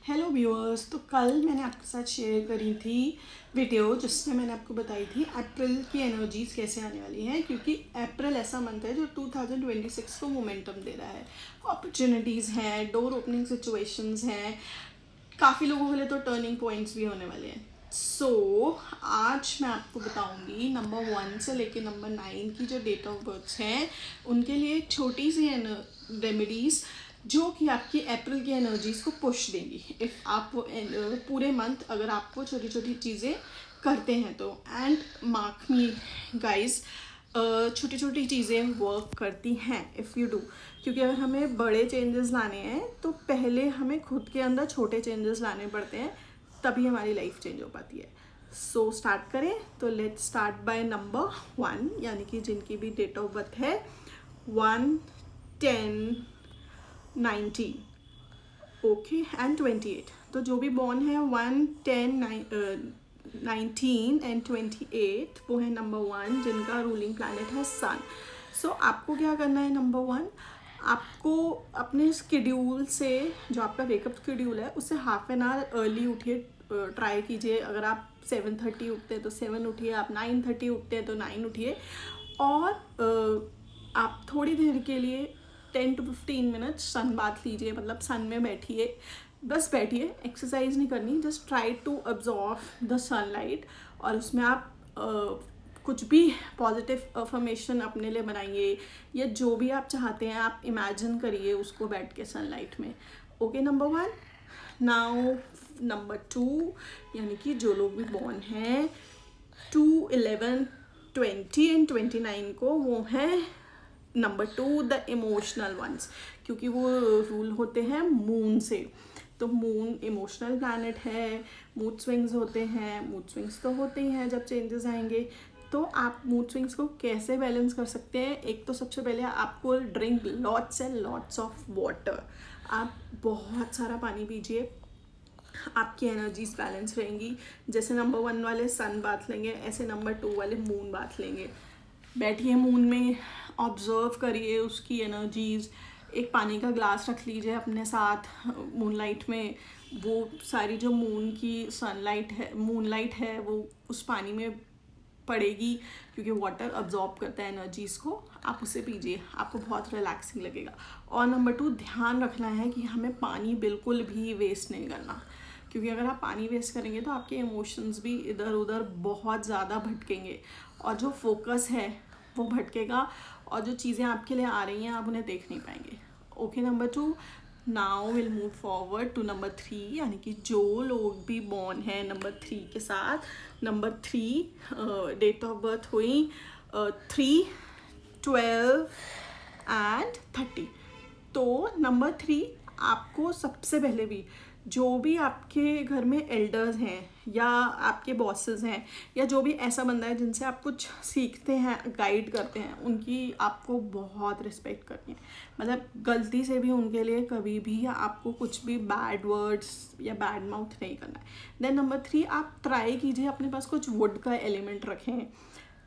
Hello viewers. तो कल मैंने आपके साथ शेयर करी थी वीडियो जिसमें मैंने आपको बताई थी अप्रैल की एनर्जीज कैसे आने वाली हैं, क्योंकि अप्रैल ऐसा मंथ है जो 2026 को मोमेंटम दे रहा है। अपॉर्चुनिटीज़ हैं, डोर ओपनिंग सिचुएशंस हैं, काफ़ी लोगों के लिए तो टर्निंग पॉइंट्स भी होने वाले हैं। आज मैं आपको बताऊंगी नंबर 1 से लेके नंबर 9 की जो डेट ऑफ बर्थ हैं उनके लिए छोटी सी रेमेडीज़ जो कि आपकी अप्रैल की एनर्जीज को पुश देंगी। इफ़ आप पूरे मंथ अगर आप वो छोटी छोटी चीज़ें करते हैं तो एंड मार्क मी गाइस, छोटी छोटी चीज़ें वर्क करती हैं इफ़ यू डू। क्योंकि अगर हमें बड़े चेंजेस लाने हैं तो पहले हमें खुद के अंदर छोटे चेंजेस लाने पड़ते हैं, तभी हमारी लाइफ चेंज हो पाती है। स्टार्ट करें तो लेट्स स्टार्ट बाय नंबर 1, यानी कि जिनकी भी डेट ऑफ बर्थ है 1, 10, 19, ओके एंड 28। तो जो भी बॉर्न है 1, 10, 19 एंड 28 वो है नंबर 1 जिनका रूलिंग प्लैनेट है सन। आपको क्या करना है, नंबर 1 आपको अपने स्केड्यूल से, जो आपका वेकअप स्केड्यूल है उससे हाफ एन आवर अर्ली उठिए। ट्राई कीजिए, अगर आप 7:30 उठते हैं तो 7 उठिए, आप 9:30 उठते हैं तो 9 उठिए। और आप थोड़ी देर के लिए 10 to 15 मिनट्स सन बाथ लीजिए, मतलब सन में बैठिए, बस बैठिए, एक्सरसाइज नहीं करनी, just try to absorb the sunlight. और उसमें आप कुछ भी पॉजिटिव अफर्मेशन अपने लिए बनाइए, या जो भी आप चाहते हैं आप इमेजिन करिए उसको बैठ के सनलाइट में। Okay, number 1। नाउ नंबर 2, यानी कि जो लोग भी बॉर्न हैं 2, 11, 20 एंड 29 को, वो हैं नंबर 2 द इमोशनल वंस, क्योंकि वो रूल होते हैं मून से। तो मून इमोशनल प्लैनेट है, मूड स्विंग्स होते हैं, मूड स्विंग्स तो होते ही हैं जब चेंजेस आएंगे। तो आप मूड स्विंग्स को कैसे बैलेंस कर सकते हैं? एक तो सबसे पहले आपको drink lots and lots of water. आप बहुत सारा पानी पीजिए, आपकी एनर्जीज बैलेंस रहेंगी। जैसे नंबर 1 वाले सन बाथ लेंगे, ऐसे नंबर 2 वाले मून बाथ लेंगे। बैठिए मून में, ऑब्जर्व करिए उसकी एनर्जीज। एक पानी का ग्लास रख लीजिए अपने साथ मूनलाइट में, वो सारी जो मून की सनलाइट है, मूनलाइट है, वो उस पानी में पड़ेगी, क्योंकि वाटर अब्जॉर्ब करता है एनर्जीज को। आप उसे पीजिए, आपको बहुत रिलैक्सिंग लगेगा। और नंबर 2, ध्यान रखना है कि हमें पानी बिल्कुल भी वेस्ट नहीं करना, क्योंकि अगर आप पानी वेस्ट करेंगे तो आपके इमोशंस भी इधर उधर बहुत ज़्यादा भटकेंगे, और जो फोकस है वो भटकेगा, और जो चीज़ें आपके लिए आ रही हैं आप उन्हें देख नहीं पाएंगे। Okay, number 2। Now will move forward to number 3, यानी कि जो लोग भी बॉर्न हैं नंबर 3 के साथ। नंबर 3 डेट ऑफ बर्थ हुई 3, 12 एंड 30। तो नंबर 3, आपको सबसे पहले भी जो भी आपके घर में एल्डर्स हैं या आपके बॉसेस हैं, या जो भी ऐसा बंदा है जिनसे आप कुछ सीखते हैं, गाइड करते हैं, उनकी आपको बहुत रिस्पेक्ट करनी है। मतलब गलती से भी उनके लिए कभी भी आपको कुछ भी बैड वर्ड्स या बैड माउथ नहीं करना है। देन नंबर 3, आप ट्राई कीजिए अपने पास कुछ वुड का एलिमेंट रखें।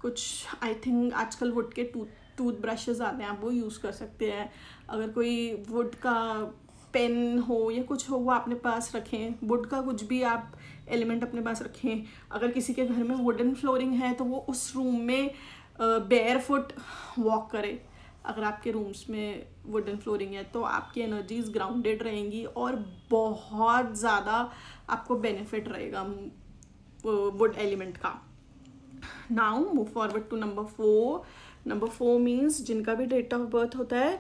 कुछ आई थिंक आजकल वुड के टूथ ब्रशेज़ आते हैं, आप वो यूज़ कर सकते हैं। अगर कोई वुड का पेन हो या कुछ हो वो अपने पास रखें, वुड का कुछ भी आप एलिमेंट अपने पास रखें। अगर किसी के घर में वुडन फ्लोरिंग है तो वो उस रूम में बेयर फुट वॉक करे। अगर आपके रूम्स में वुडन फ्लोरिंग है तो आपकी एनर्जीज ग्राउंडेड रहेंगी और बहुत ज़्यादा आपको बेनिफिट रहेगा वुड एलिमेंट का। Now move forward to number 4। Number 4 means जिनका भी डेट ऑफ बर्थ होता है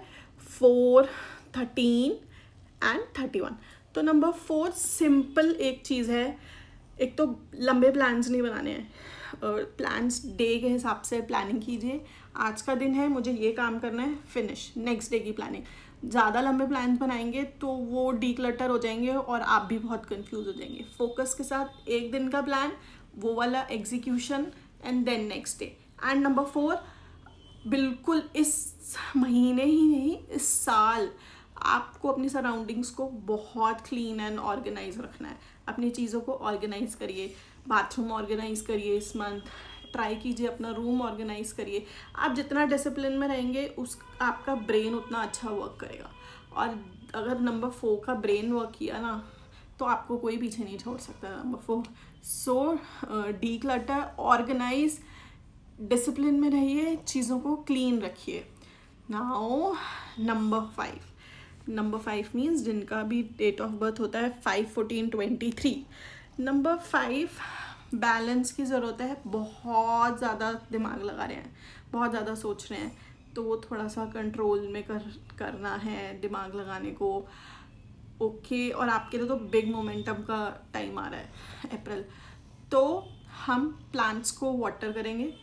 4, 13 एंड 31। तो नंबर 4 सिंपल एक चीज़ है। एक तो लंबे प्लान्स नहीं बनाने हैं, प्लान्स डे के हिसाब से प्लानिंग कीजिए। आज का दिन है, मुझे ये काम करना है, फिनिश, नेक्स्ट डे की प्लानिंग। ज़्यादा लंबे प्लान बनाएंगे तो वो डीक्लटर हो जाएंगे और आप भी बहुत कंफ्यूज हो जाएंगे। फोकस के साथ एक दिन का प्लान, वो वाला execution, and then next day. And number 4, बिल्कुल इस महीने ही नहीं, इस साल आपको अपनी सराउंडिंग्स को बहुत क्लीन एंड ऑर्गेनाइज रखना है। अपनी चीज़ों को ऑर्गेनाइज करिए, बाथरूम ऑर्गेनाइज करिए इस मंथ, ट्राई कीजिए अपना रूम ऑर्गेनाइज करिए। आप जितना डिसिप्लिन में रहेंगे उस आपका ब्रेन उतना अच्छा वर्क करेगा। और अगर नंबर 4 का ब्रेन वर्क किया ना तो आपको कोई पीछे नहीं छोड़ सकता। नंबर 4, सो डी क्लटर, ऑर्गेनाइज, डिसिप्लिन में रहिए, चीज़ों को क्लीन रखिए। नाउ नंबर 5 मीन्स जिनका भी डेट ऑफ बर्थ होता है 5/14/23। नंबर 5, बैलेंस की ज़रूरत है। बहुत ज़्यादा दिमाग लगा रहे हैं, बहुत ज़्यादा सोच रहे हैं, तो वो थोड़ा सा कंट्रोल में करना है दिमाग लगाने को। ओके, और आपके लिए तो बिग मोमेंटम का टाइम आ रहा है अप्रैल। तो हम प्लांट्स को वाटर करेंगे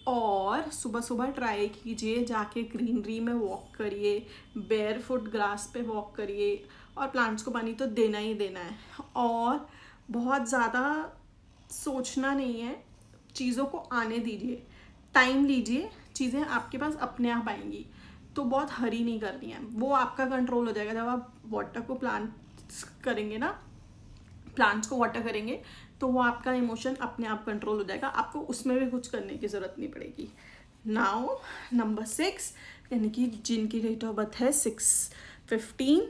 और सुबह सुबह ट्राई कीजिए जाके ग्रीनरी में वॉक करिए, बेयर फुट ग्रास पे वॉक करिए, और प्लांट्स को पानी तो देना ही देना है। और बहुत ज़्यादा सोचना नहीं है, चीज़ों को आने दीजिए, टाइम लीजिए, चीज़ें आपके पास अपने आप आएंगी। तो बहुत हरी नहीं करनी है, वो आपका कंट्रोल हो जाएगा। जब आप वाटर को प्लांट्स करेंगे ना, प्लांट्स को वाटर करेंगे, तो वो आपका इमोशन अपने आप कंट्रोल हो जाएगा, आपको उसमें भी कुछ करने की ज़रूरत नहीं पड़ेगी। नाउ नंबर 6, यानी कि जिनकी डेट ऑफ बर्थ है 6/15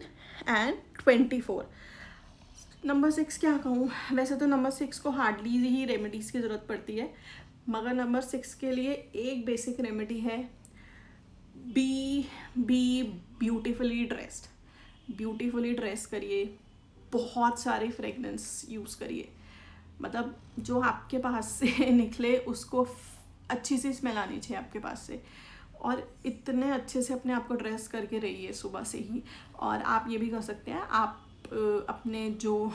and 24। नंबर 6 क्या कहूँ, वैसे तो नंबर 6 को हार्डली ही रेमेडीज़ की ज़रूरत पड़ती है, मगर नंबर 6 के लिए एक बेसिक रेमेडी है, बी ब्यूटिफुली ड्रेस करिए, बहुत सारे फ्रेगनेंस यूज़ करिए, मतलब जो आपके पास से निकले उसको अच्छी सी स्मेल आनी चाहिए आपके पास से, और इतने अच्छे से अपने आप को ड्रेस करके रहिए सुबह से ही। और आप ये भी कर सकते हैं, आप अपने जो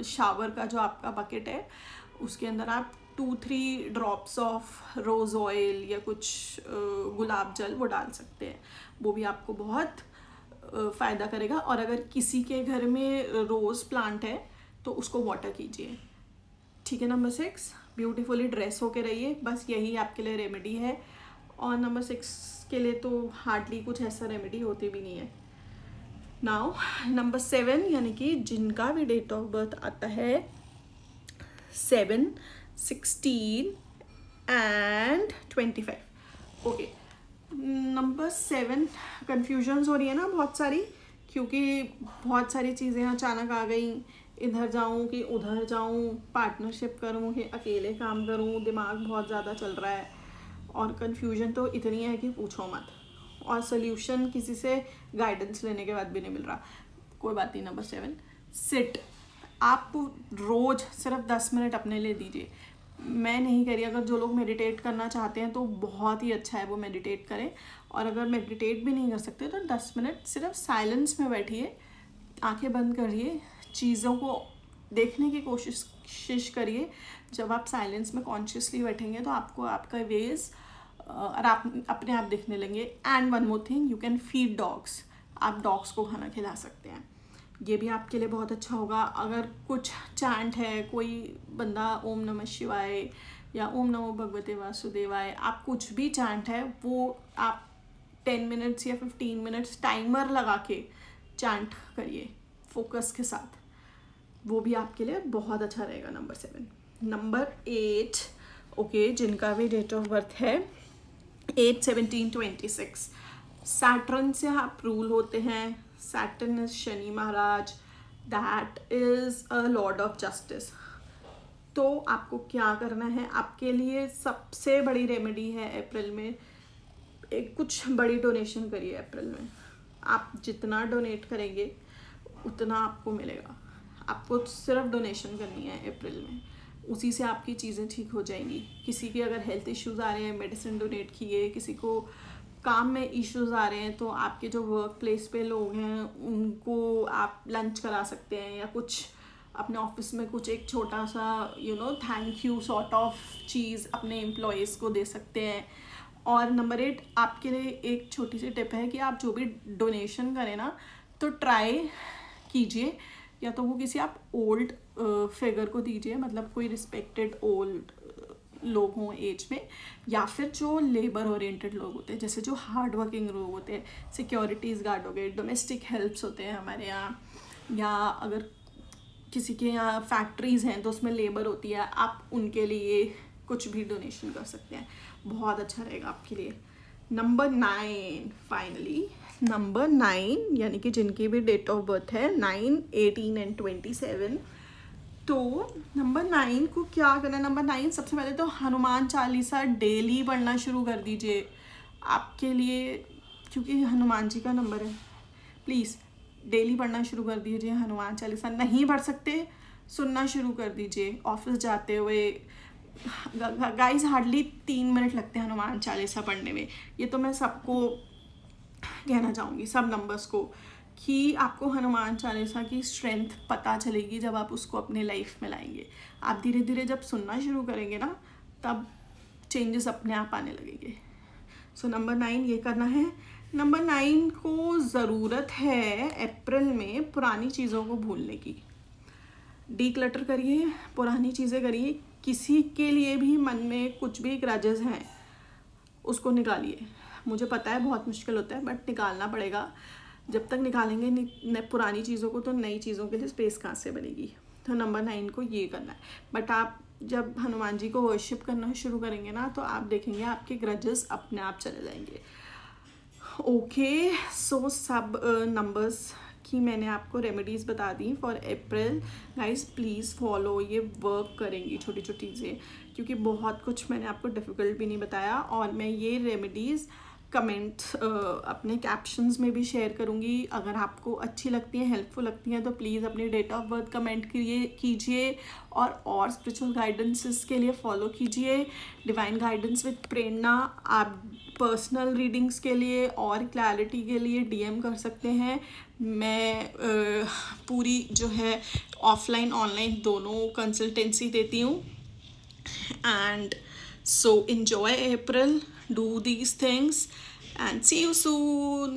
शावर का जो आपका बकेट है उसके अंदर आप 2-3 ड्रॉप्स ऑफ रोज़ ऑयल या कुछ गुलाब जल वो डाल सकते हैं, वो भी आपको बहुत फ़ायदा करेगा। और अगर किसी के घर में रोज़ प्लांट है तो उसको वाटर कीजिए, ठीक है। नंबर 6, ब्यूटीफुली ड्रेस होके रहिए, बस यही आपके लिए रेमेडी है। और नंबर 6 के लिए तो हार्डली कुछ ऐसा रेमेडी होती भी नहीं है। नाउ नंबर 7, यानी कि जिनका भी डेट ऑफ बर्थ आता है 7, 16 and 25। ओके, नंबर 7 कन्फ्यूजन्स हो रही है ना बहुत सारी, क्योंकि बहुत सारी चीज़ें अचानक आ गई, इधर जाऊँ कि उधर जाऊँ, पार्टनरशिप करूँ कि अकेले काम करूँ, दिमाग बहुत ज़्यादा चल रहा है, और कन्फ्यूजन तो इतनी है कि पूछो मत, और सोल्यूशन किसी से गाइडेंस लेने के बाद भी नहीं मिल रहा। कोई बात नहीं। Number 7, sit. आप रोज़ सिर्फ 10 मिनट अपने लिए दीजिए। मैं नहीं कह रही, अगर जो लोग मेडिटेट करना चाहते हैं तो बहुत ही अच्छा है वो मेडिटेट करें, और अगर मेडिटेट भी नहीं कर सकते तो 10 मिनट सिर्फ साइलेंस में बैठिए, आंखें बंद करिए, चीज़ों को देखने की कोशिश करिए। जब आप साइलेंस में कॉन्शियसली बैठेंगे तो आपको आपका वेज और आप अपने आप दिखने लेंगे। And one more thing, you can feed dogs, आप डॉग्स को खाना खिला सकते हैं, ये भी आपके लिए बहुत अच्छा होगा। अगर कुछ चैंट है, कोई बंदा ओम नमः शिवाय या ओम नमो भगवते वासुदेवाय, आप कुछ भी चैंट है वो आप 10 मिनट्स या 15 मिनट्स टाइमर लगा के चैंट करिए फोकस के साथ, वो भी आपके लिए बहुत अच्छा रहेगा। नंबर 7। नंबर 8, ओके, जिनका भी डेट ऑफ बर्थ है 8/17/26, सैटर्न से आप रूल होते हैं। Saturn is Shani Maharaj, that is a Lord of justice. तो आपको क्या करना है, आपके लिए सबसे बड़ी रेमेडी है अप्रैल में, एक कुछ बड़ी डोनेशन करिए अप्रैल में। आप जितना डोनेट करेंगे उतना आपको मिलेगा, आपको सिर्फ डोनेशन करनी है अप्रैल में, उसी से आपकी चीज़ें ठीक हो जाएंगी। किसी के अगर हेल्थ इश्यूज़ आ रहे हैं, मेडिसिन डोनेट किए, किसी को काम में इश्यूज़ आ रहे हैं, तो आपके जो वर्क प्लेस पे लोग हैं उनको आप लंच करा सकते हैं, या कुछ अपने ऑफिस में कुछ एक छोटा सा थैंक यू सॉर्ट ऑफ चीज़ अपने एम्प्लॉयज़ को दे सकते हैं। और नंबर 8, आपके लिए एक छोटी सी टिप है कि आप जो भी डोनेशन करें ना, तो ट्राई कीजिए या तो वो किसी आप ओल्ड फिगर को दीजिए, मतलब कोई रिस्पेक्टेड ओल्ड लोग हों एज में, या फिर जो लेबर ओरिएंटेड लोग होते हैं, जैसे जो हार्ड वर्किंग लोग होते हैं, सिक्योरिटीज़ गार्ड हो गए, डोमेस्टिक हेल्प्स होते हैं हमारे यहाँ, या अगर किसी के यहाँ फैक्ट्रीज़ हैं तो उसमें लेबर होती है, आप उनके लिए कुछ भी डोनेशन कर सकते हैं, बहुत अच्छा रहेगा आपके लिए। नंबर 9, फाइनली नंबर 9 यानी कि जिनकी भी डेट ऑफ बर्थ है 9, 18 एंड 27, तो नंबर 9 को क्या करना है? नंबर 9 सबसे पहले तो हनुमान चालीसा डेली पढ़ना शुरू कर दीजिए आपके लिए, क्योंकि हनुमान जी का नंबर है। प्लीज़ डेली पढ़ना शुरू कर दीजिए हनुमान चालीसा। नहीं पढ़ सकते, सुनना शुरू कर दीजिए ऑफिस जाते हुए। गाइस हार्डली 3 मिनट लगते हैं हनुमान चालीसा पढ़ने में। ये तो मैं सबको कहना चाहूँगी, सब नंबर्स को, कि आपको हनुमान चालीसा की स्ट्रेंथ पता चलेगी जब आप उसको अपने लाइफ में लाएंगे। आप धीरे धीरे जब सुनना शुरू करेंगे ना, तब चेंजेस अपने आप आने लगेंगे। सो नंबर 9 ये करना है। नंबर 9 को ज़रूरत है अप्रैल में पुरानी चीज़ों को भूलने की। डीक्लटर करिए, पुरानी चीज़ें करिए। किसी के लिए भी मन में कुछ भी ग्रजेस हैं उसको निकालिए। मुझे पता है बहुत मुश्किल होता है, बट निकालना पड़ेगा। जब तक निकालेंगे पुरानी चीज़ों को, तो नई चीज़ों के लिए स्पेस कहाँ से बनेगी। तो नंबर 9 को ये करना है। बट आप जब हनुमान जी को वर्शिप करना शुरू करेंगे ना, तो आप देखेंगे आपके ग्रजेस अपने आप चले जाएंगे। ओके, सो सब नंबर्स की मैंने आपको रेमेडीज़ बता दी for April. Guys please follow, ये वर्क करेंगी छोटी छोटी चीज़ें, क्योंकि बहुत कुछ मैंने आपको डिफ़िकल्ट भी नहीं बताया। और मैं ये रेमेडीज़ कमेंट अपने कैप्शंस में भी शेयर करूँगी। अगर आपको अच्छी लगती हैं, हेल्पफुल लगती हैं, तो प्लीज़ अपनी डेट ऑफ बर्थ कमेंट कीजिए और स्पिरिचुअल गाइडेंसेस के लिए फॉलो कीजिए डिवाइन गाइडेंस विद प्रेरणा। आप पर्सनल रीडिंग्स के लिए और क्लैरिटी के लिए DM कर सकते हैं। मैं पूरी जो है ऑफलाइन ऑनलाइन दोनों कंसल्टेंसी देती हूँ। And so enjoy April, do these things, and see you soon.